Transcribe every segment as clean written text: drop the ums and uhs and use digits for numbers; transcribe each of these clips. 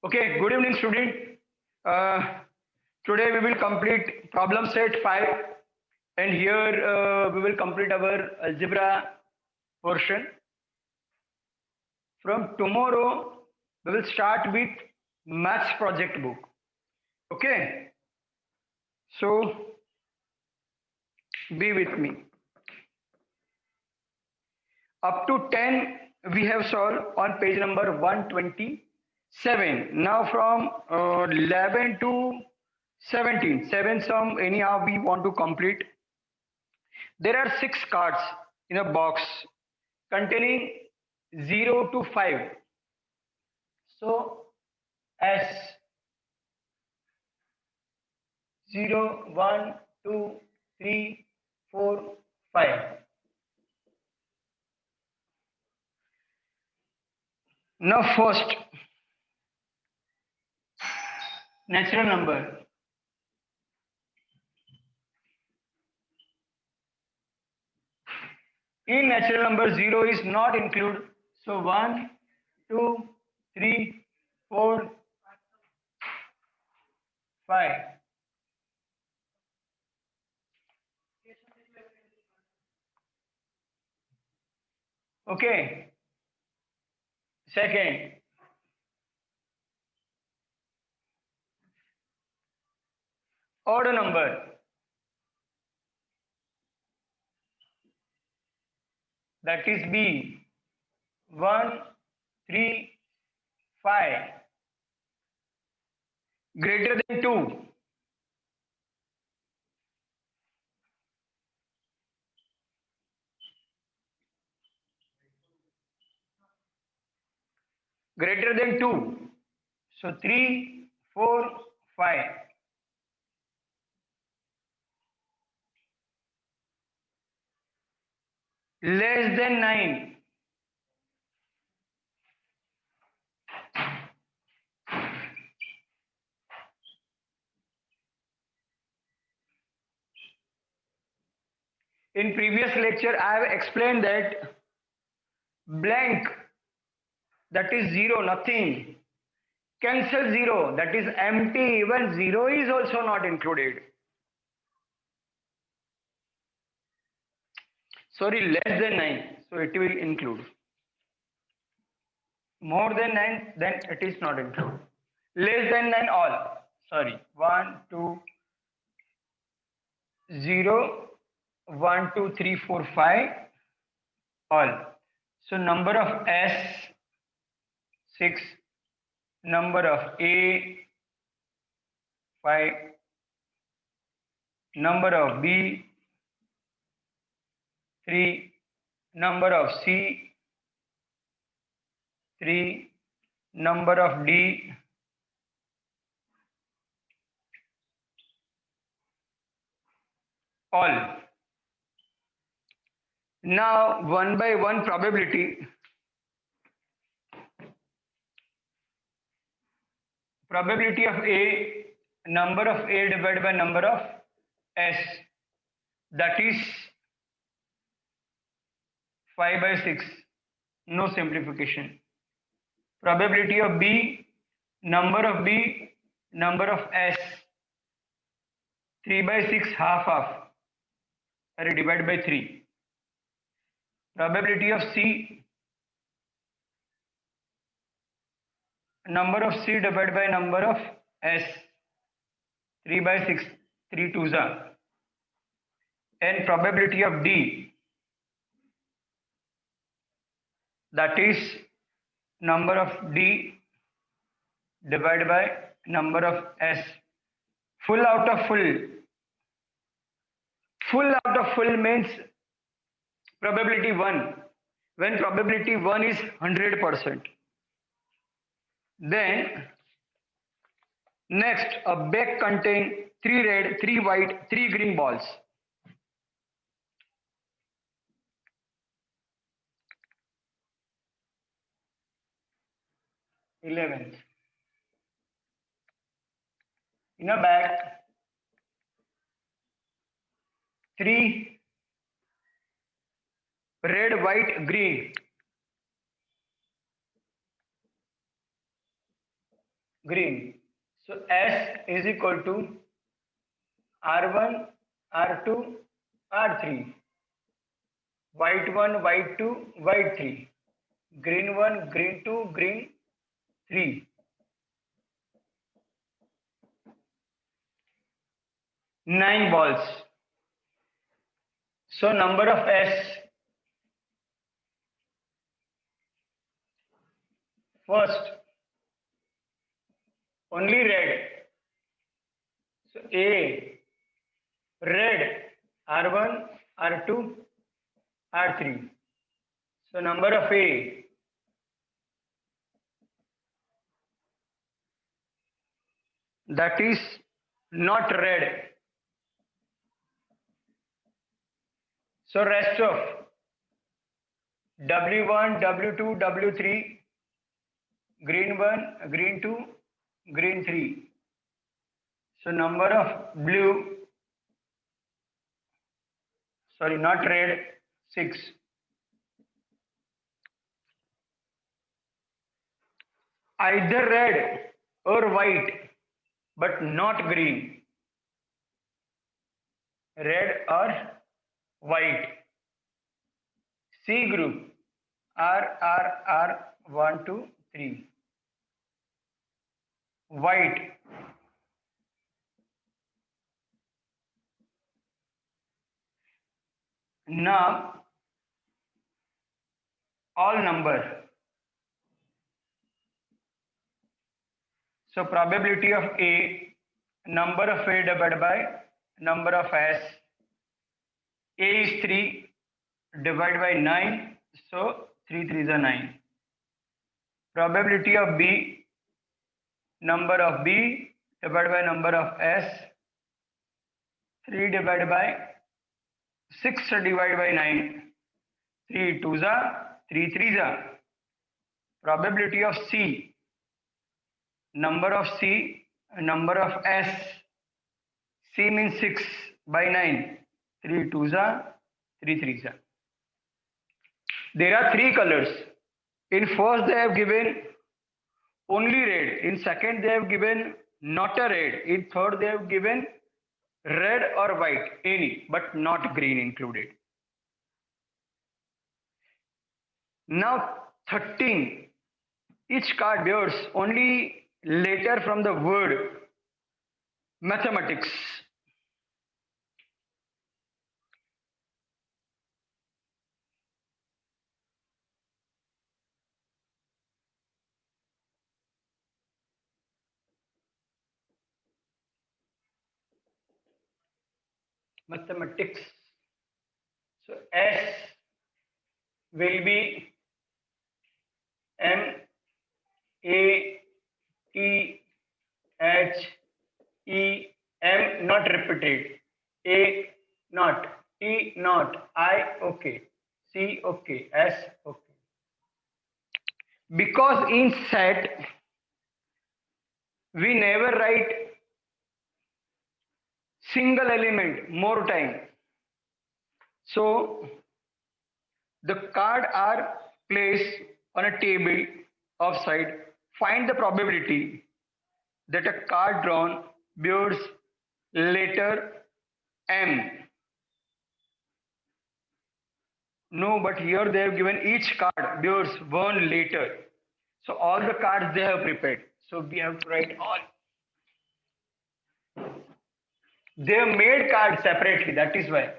Okay, good evening, student. Uh, Today we will complete problem set 5, and here we will complete our algebra portion. From tomorrow, we will start with maths project book. Okay, so be with me. Up to 10, we have solved on page number 127. Now from 11 to 17, 7 sum anyhow we want to complete. There are 6 cards in a box containing 0 to 5. So S 0, 1, 2, 3, 4, 5. Now first, natural number. In natural number 0 is not included. So 1, 2, 3, 4, 5. Okay. Second, odd number. That is B. 1, 3, 5. Greater than 2. Greater than 2. So 3, 4, 5. Less than 9. In previous lecture, I have explained that blank, that is 0, nothing. Cancel 0, that is empty. Even 0 is also not included. Sorry, less than 9. So it will include. More than 9, then it is not included. Less than 9, all. Sorry, 1, 2, 0, 1, 2, 3, 4, 5, all. So number of S, 6. Number of A, 5. Number of B, 3. Number of C, 3. Number of D, all. Now one by one probability. Probability of A, number of A divided by number of S, that is 5 by 6. No simplification. Probability of B, number of B, number of S, 3 by 6, half. Divided by 3. Probability of C, number of C divided by number of S, 3 by 6, 3 twos are. And probability of D, that is number of D divided by number of S. Full out of full. Full out of full means probability 1. When probability 1 is 100%. Then next, a bag contain 3 red, 3 white, 3 green balls. Eleventh. In a bag, 3 red, white, green. green. So S is equal to R1, R2, R3. White 1, white 2, white 3. Green 1, green 2, green 3. 9 balls. So number of S. First, only red. So A, red, R1, R2, R3. So number of A, that is not red. So rest of W1, W2, W3, green 1, green 2, green 3. So number of blue, sorry, not red, 6. Either red or white, but not green. Red or white. C group, R, 1, 2, 3. White. Now, all number. So probability of A, number of A divided by number of S. A is 3 divided by 9. So 3 3s are 9. Probability of B, number of B divided by number of S. 3 divided by 6 divided by 9. 3 2s are 3 3s are. Probability of C, number of C, number of S. C means 6 by 9. 3 2s are 3 3s are. There are 3 colors. In first they have given only red. In second they have given not a red. In third they have given red or white, any, but not green included. Now 13. Each card bears only letter from the word mathematics. Mathematics. So S will be M A T H E M, not repeated. A not, T not, I okay, C okay, S okay. Because in set we never write single element more time. So the card are placed on a table offside. Find the probability that a card drawn bears letter M. No, but here they have given each card bears one letter. So all the cards they have prepared. So we have to write all. They have made cards separately. That is why.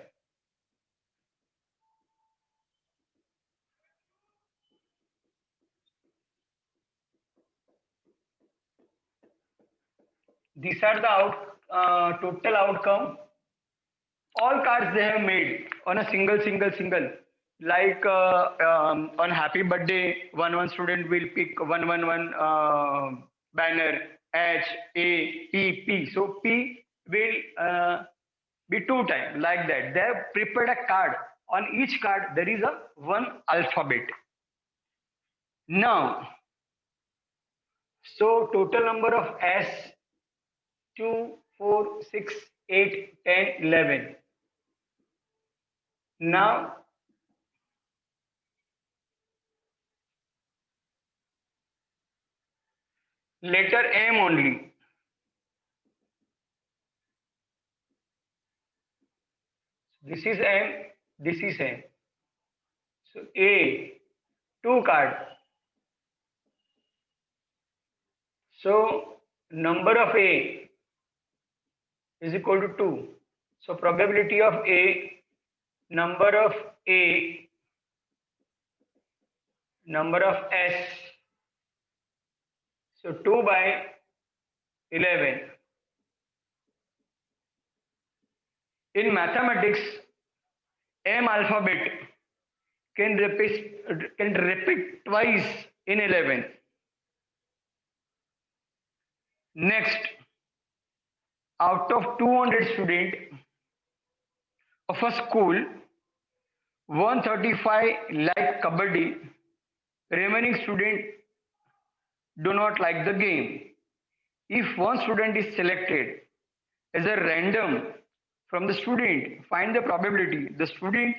These are the total outcome. All cards they have made on a single. Like on happy birthday, one student will pick 111 banner H A P P. So P will be 2 times like that. They have prepared a card. On each card there is a one alphabet. Now, so total number of S 2, 4, 6, 8, 10, 11. Now Letter M only. This is M, this is M. So A, 2 card. So number of A is equal to 2. So probability of A, number of A, number of S. So 2 by 11. In mathematics, M alphabet can repeat twice in 11. Next, out of 200 students of a school, 135 like kabaddi, remaining students do not like the game. If one student is selected as a random from the student, find the probability the student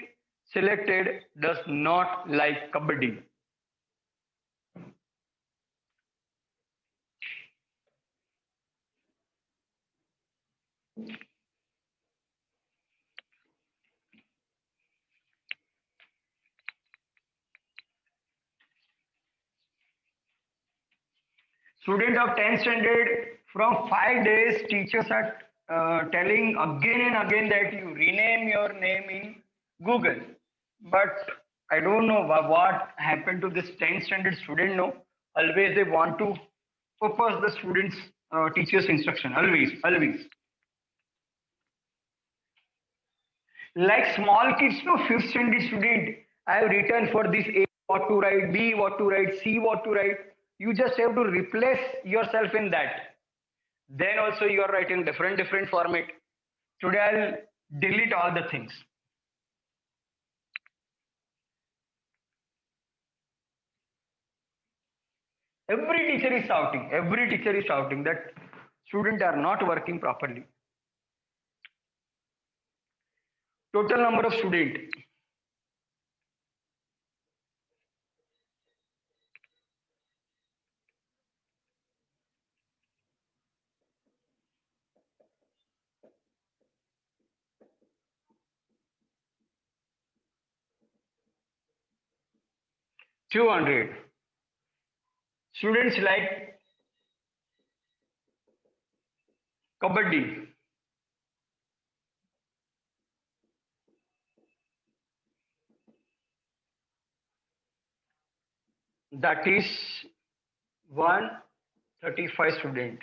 selected does not like kabaddi. Students of 10th standard, from 5 days, teachers are telling again and again that you rename your name in Google. But I don't know what happened to this 10th standard student. No, always they want to oppose the students' teachers' instruction. Always, always. Like small kids, no, 5th standard student, I have written for this A what to write, B what to write, C what to write. You just have to replace yourself in that. Then also you are writing different format. Today I'll delete all the things. Every teacher is shouting that students are not working properly. Total number of students, 200. Students like kabaddi. That is 135 student.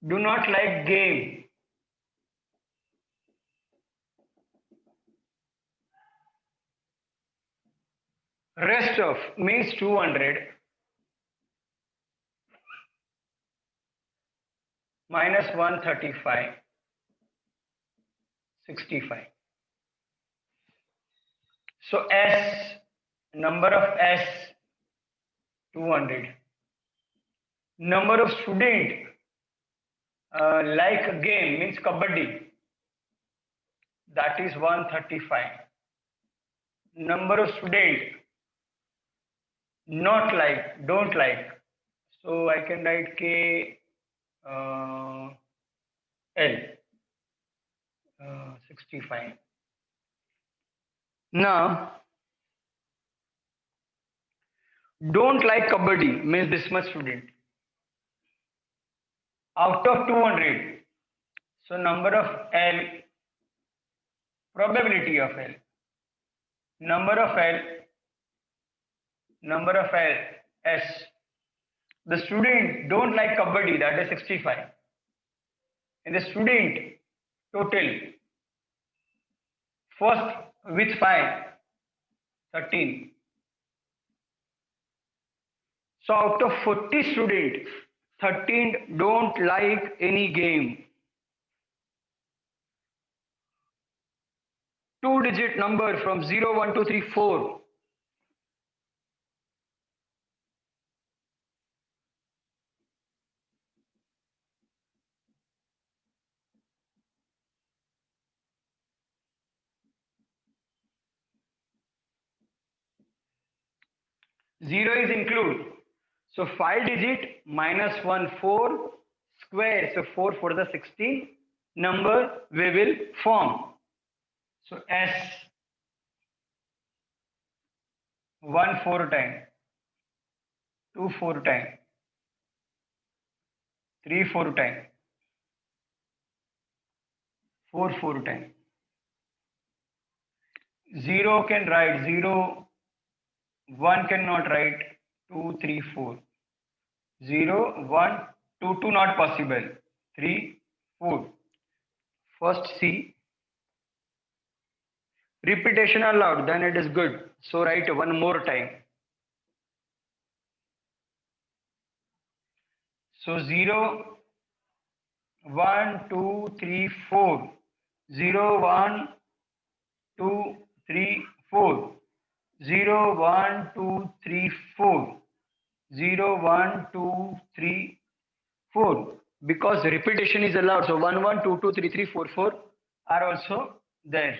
Do not like game. Rest of means 200 minus 135, 65. So S, number of S, 200. Number of student like a game means kabaddi. That is 135. Number of student not like, don't like. So I can write K L 65. Now, don't like kabaddi means this much student. Out of 200, so number of L, probability of L, number of L, number of L, S. The student don't like kabaddi, that is 65. And the student total, first with 5, 13. So out of 40 students, 13 don't like any game. 2-digit number from 0, 1, 2, 3, 4. Zero is include. So 5 digit minus 1, 4 square. So 4 for the 16 number we will form. So S 1 4 time, 2 4 time, 3 4 time, 4 4 time. 0 can write 0, 1 cannot write 2 3 4. 0 1 2 2 not possible. 3 4. First C. Repetition allowed, then it is good. So write one more time. So 0 1 2 3 4. 0 1 2 3 4. 0 1 2 3 4. 0 1 2 3 4. Because repetition is allowed. So 1 1 2 2 3 3 4 4 are also there.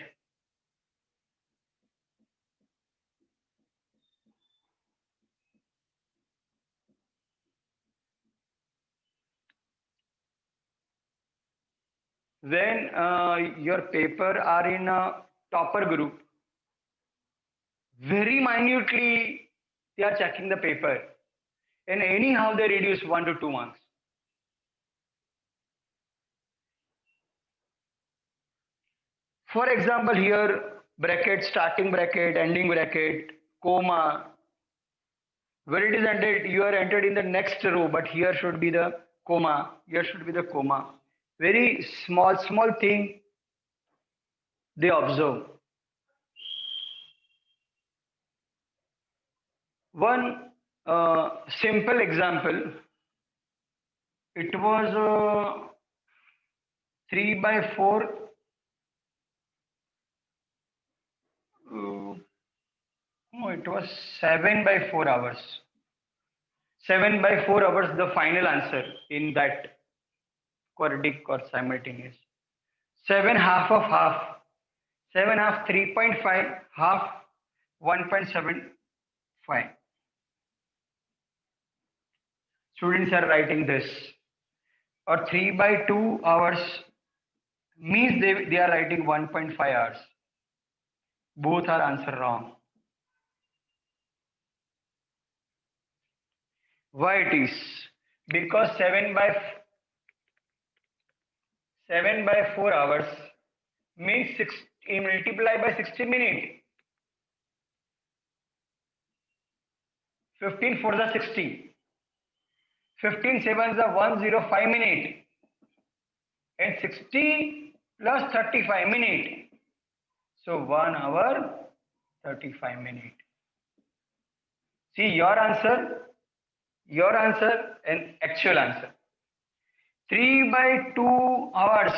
When your paper are in a topper group, very minutely they are checking the paper, and anyhow they reduce 1 to 2 marks. For example, here bracket, starting bracket, ending bracket, comma. Where it is ended, you are entered in the next row, but here should be the comma. Here should be the comma. Very small thing they observe. One simple example. It was 3 by 4. No, it was 7 by 4 hours. 7 by 4 hours, the final answer in that quadratic or simultaneous. 7 half of half. 7 half 3.5, half 1.75. Students are writing this. Or 3 by 2 hours means they are writing 1.5 hours. Both are answer wrong. Why it is? Because 7 by 4 hours means 6 multiply by 60 minutes. 15 for the 60. 15 sevens the 105 minute. And 60 plus 35 minute. So 1 hour 35 minute. See your answer and actual answer. 3 by 2 hours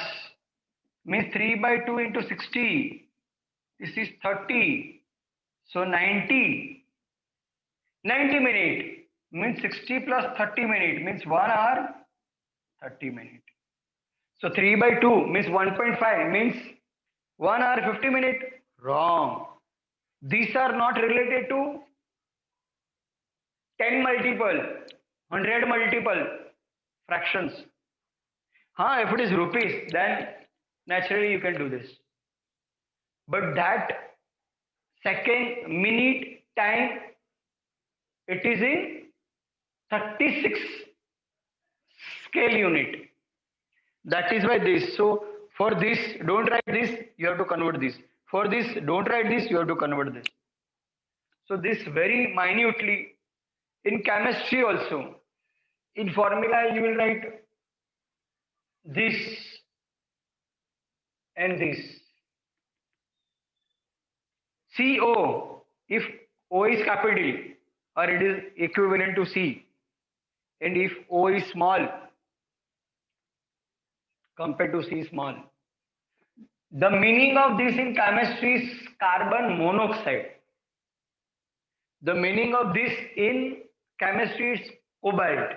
means 3 by 2 into 60. This is 30. So 90. 90 minute means 60 plus 30 minute means 1 hour 30 minute. So 3 by 2 means 1.5 means 1 hour 50 minute. Wrong. These are not related to 10 multiple, 100 multiple fractions. If it is rupees, then naturally you can do this. But that second, minute, time, it is in 36 scale unit. That is why this. So for this, don't write this, you have to convert this. For this, don't write this, you have to convert this. So this very minutely in chemistry also. In formula, you will write this and this. CO, if O is capital or it is equivalent to C, and if O is small compared to C small. The meaning of this in chemistry is carbon monoxide. The meaning of this in chemistry is cobalt.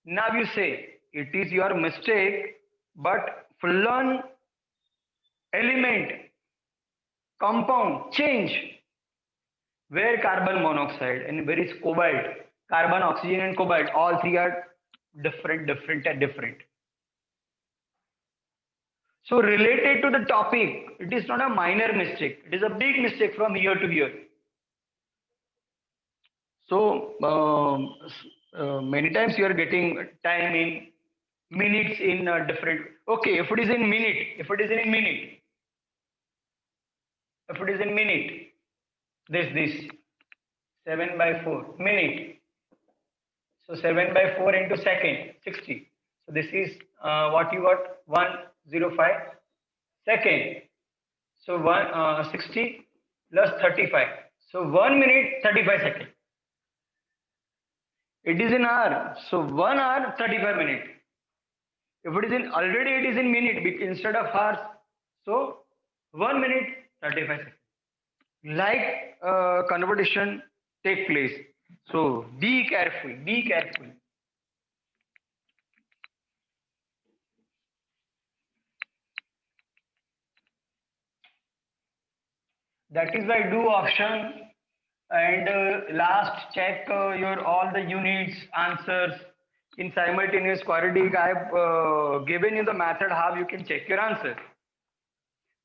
Now you say it is your mistake, but full-on element, compound change. Where carbon monoxide and where is cobalt? carbon, oxygen, and cobalt. All three are different. So related to the topic, it is not a minor mistake. It is a big mistake from here to here. So many times you are getting time in minutes in different. Okay, if it is in minute, this 7/4 minute. So 7/4 into second, 60. So this is what you got, 105 second. So 60 plus 35. So 1 minute 35 seconds. It is in hour. So 1 hour 35 minutes. If it is in already, it is in minute instead of hours. So 1 minute 35 seconds. Like conversation take place. So be careful. Be careful. That is why do option and last check your all the units answers in simultaneous quadratic. I have given you the method how you can check your answer.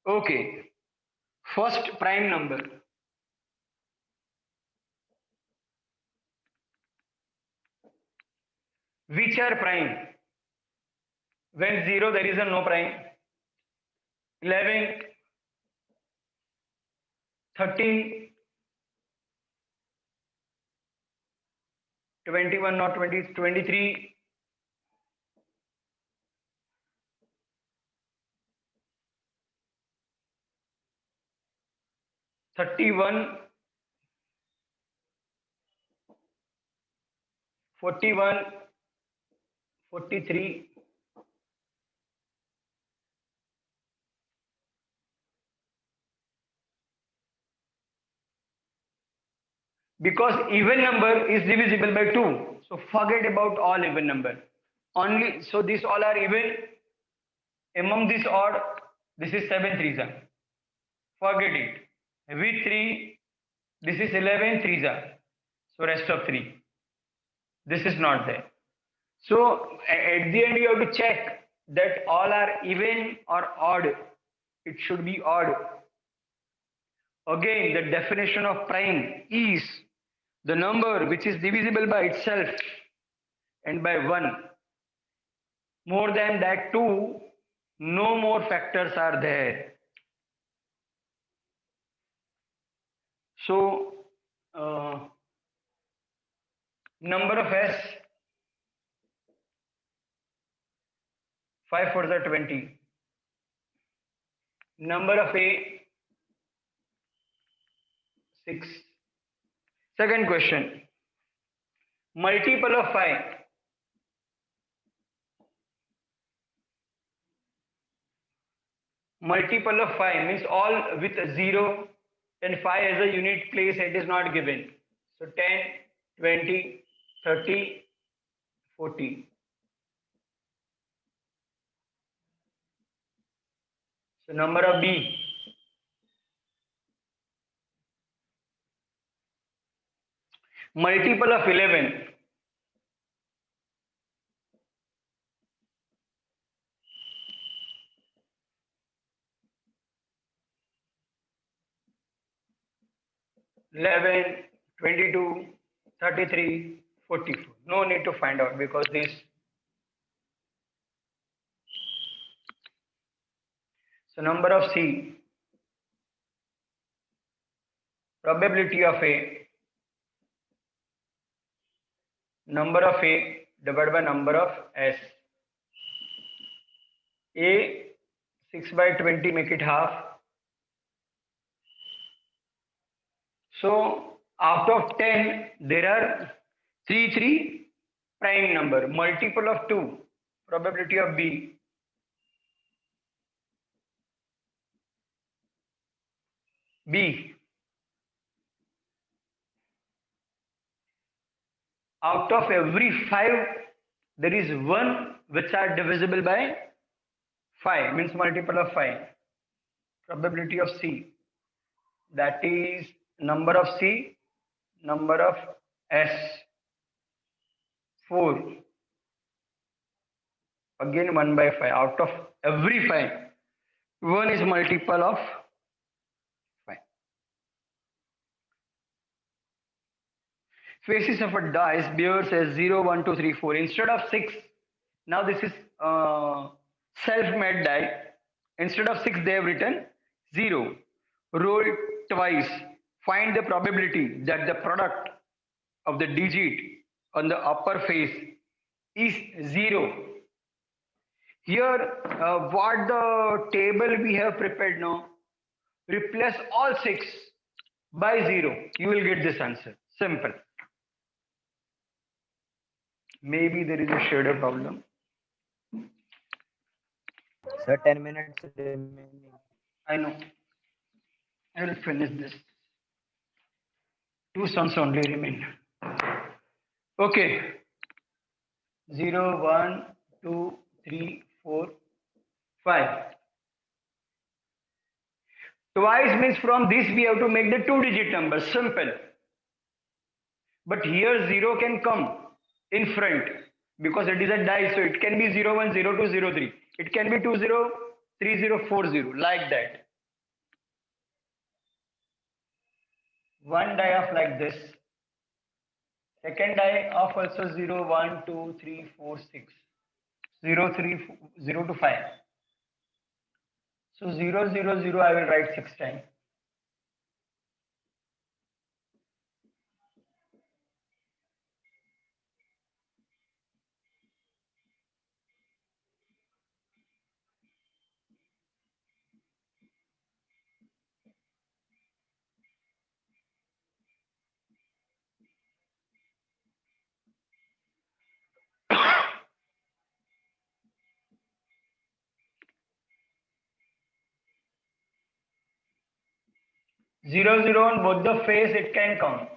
Okay, first prime number. Which are prime? When 0 there is a no prime. 11, 13, 21, not 20, 23, 31, 41, 43, because even number is divisible by 2. So forget about all even number. Only so these all are even. Among this odd, this is 7 threes are. Forget it. With 3, this is 11 threes are. So rest of 3. This is not there. So at the end you have to check that all are even or odd. It should be odd. Again, the definition of prime is the number which is divisible by itself and by 1. More than that 2, no more factors are there. So number of S, 5 for the 20. Number of A, 6. Second question. Multiple of 5. Multiple of 5 means all with 0 and 5 as a unit place, it is not given. So 10, 20, 30, 40. So number of B. Multiple of 11. Eleven, 22, 33, 44. No need to find out because this. So number of C. Probability of A. Number of A divided by number of S. A 6/20 make it half. So out of 10 there are 3 prime number. Multiple of 2. Probability of B. B. Out of every 5 there is 1 which are divisible by 5, means multiple of 5. Probability of C, that is number of C, number of S. 4. Again 1 by 5. Out of every 5, 1 is multiple of 5. Faces of a dice bears as 0, 1, 2, 3, 4. Instead of 6, now this is self-made die. Instead of 6, they have written 0. Roll twice. Find the probability that the product of the digit on the upper face is 0. Here, what the table we have prepared now, replace all 6 by 0. You will get this answer. Simple. Maybe there is a shader problem. Sir, 10 minutes remaining. I know. I will finish this. 2 sons only remain. Okay. 0, 1, 2, 3, 4, 5. Twice means from this we have to make the 2-digit number. Simple. But here 0 can come in front because it is a die. So it can be 0, 1, 0, 2, 0, 3. It can be 2, 0, 3, 0, 4, 0. Like that. One die of like this. Second die of also 0, 1, 2, 3, 4, 6. 0, 3, 0 to 5. So 0, 0, 0 I will write 6 times. Zero, zero on both the face it can come.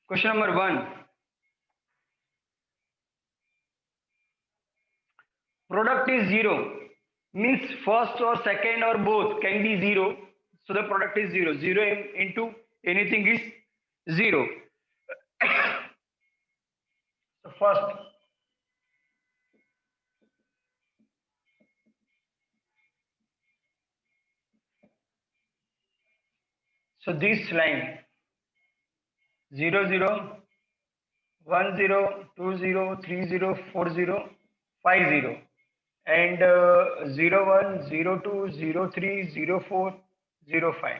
Question number 1. Product is 0. Means first or second or both can be 0. So the product is 0. 0 into anything is 0. So first, so this line 0, 0, 1, 0, 2, 0, 3, 0, 4, 0, 5, 0. And 0, 1, 0, 2, 0, 3, 0, 4, 0, 5.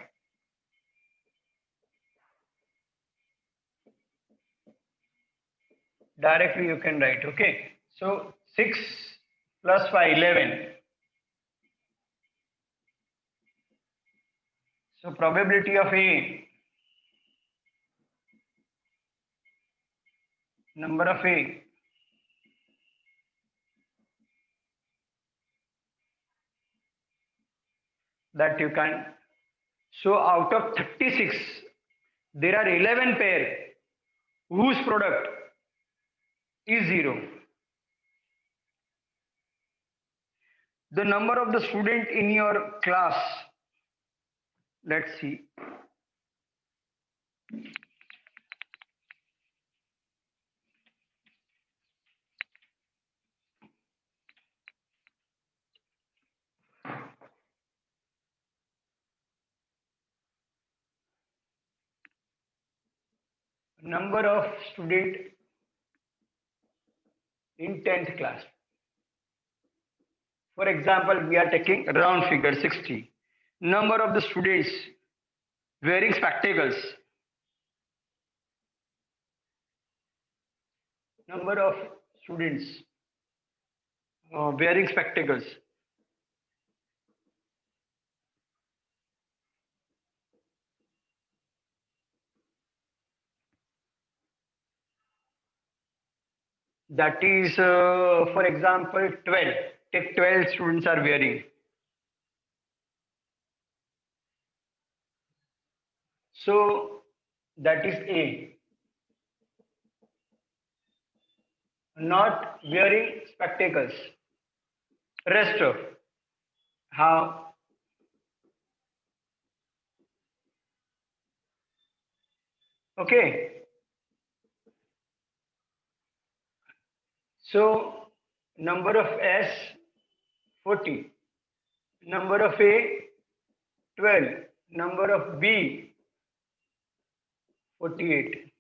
Directly you can write. Okay. So 6 plus 5, 11. So probability of A, number of A, that you can. So out of 36, there are 11 pair whose product is 0. The number of the student in your class, let's see. Number of student in 10th class. For example, we are taking round figure 60. Number of the students wearing spectacles. number of students wearing spectacles. That is, for example, 12. Take 12 students are wearing. So that is A. Not wearing spectacles. Rest of how? Okay. So number of S 40. Number of A 12. Number of B 48.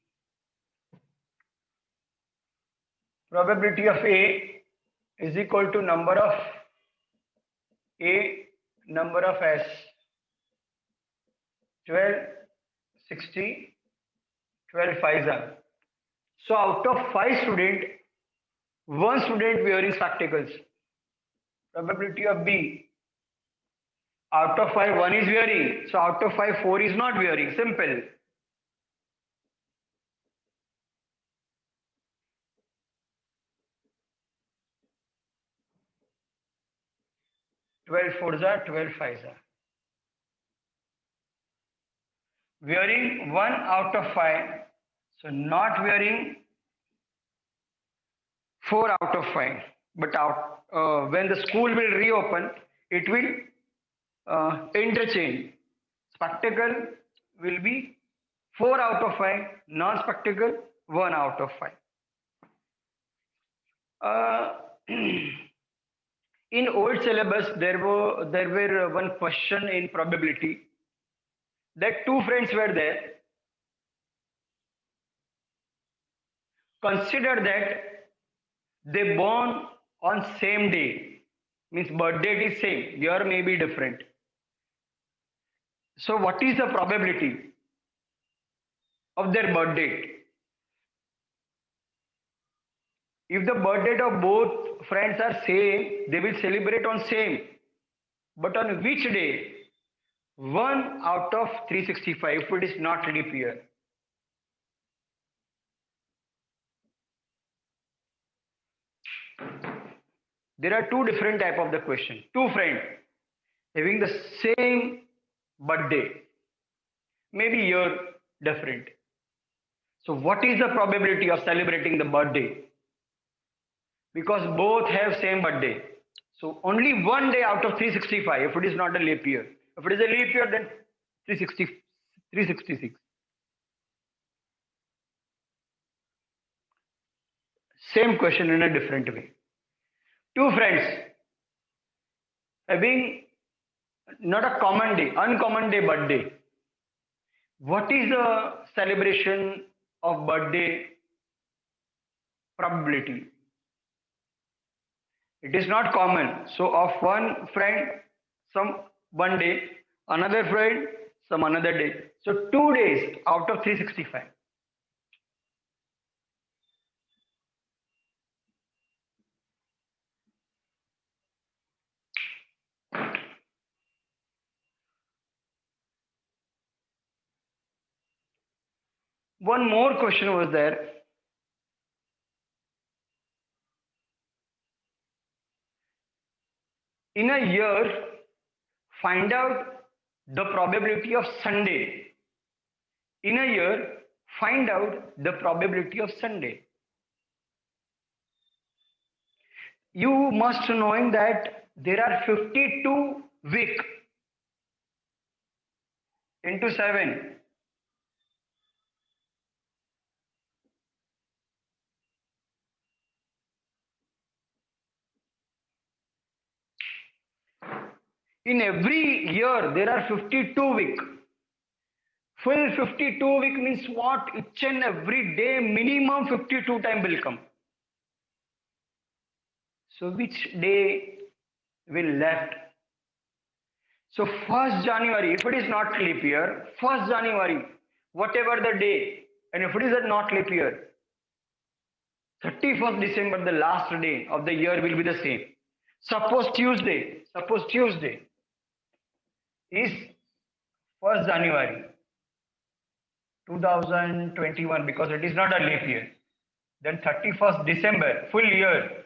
Probability of A is equal to number of A, number of S. 12, 60, 12 5s are. So out of 5 students, 1 student wearing spectacles. Probability of B. Out of 5, 1 is wearing. So out of 5, 4 is not wearing. Simple. Twelve 4s are, 12 5s are. Wearing 1 out of 5. So not wearing 4 out of 5. But when the school will reopen, it will interchange. Spectacle will be 4 out of 5, non-spectacle 1 out of 5. In old syllabus, there were one question in probability that 2 friends were there. Consider that they born on same day, means birth date is same, year may be different. So what is the probability of their birth date? If the birth date of both friends are same, they will celebrate on same. But on which day? 1 out of 365 if it is not leap year. There are 2 different type of the question. 2 friends having the same birthday, maybe year different. So what is the probability of celebrating the birthday? Because both have same birthday. So only 1 day out of 365 if it is not a leap year. If it is a leap year, then 366. Same question in a different way. 2 friends having not a common day, uncommon day birthday. What is the celebration of birthday probability? It is not common. So of one friend, some 1 day, another friend, some another day. So 2 days out of 365. One more question was there. In a year, find out the probability of Sunday. In a year, find out the probability of Sunday. You must knowing that there are 52 week into 7. In every year, there are 52 week. Full 52 week means what? Each and every day, minimum 52 time will come. So which day will left? So 1st January, if it is not leap year, 1st January, whatever the day, and if it is not leap year, 31st December, the last day of the year will be the same. Suppose Tuesday is 1st January 2021 because it is not a leap year. Then 31st December, full year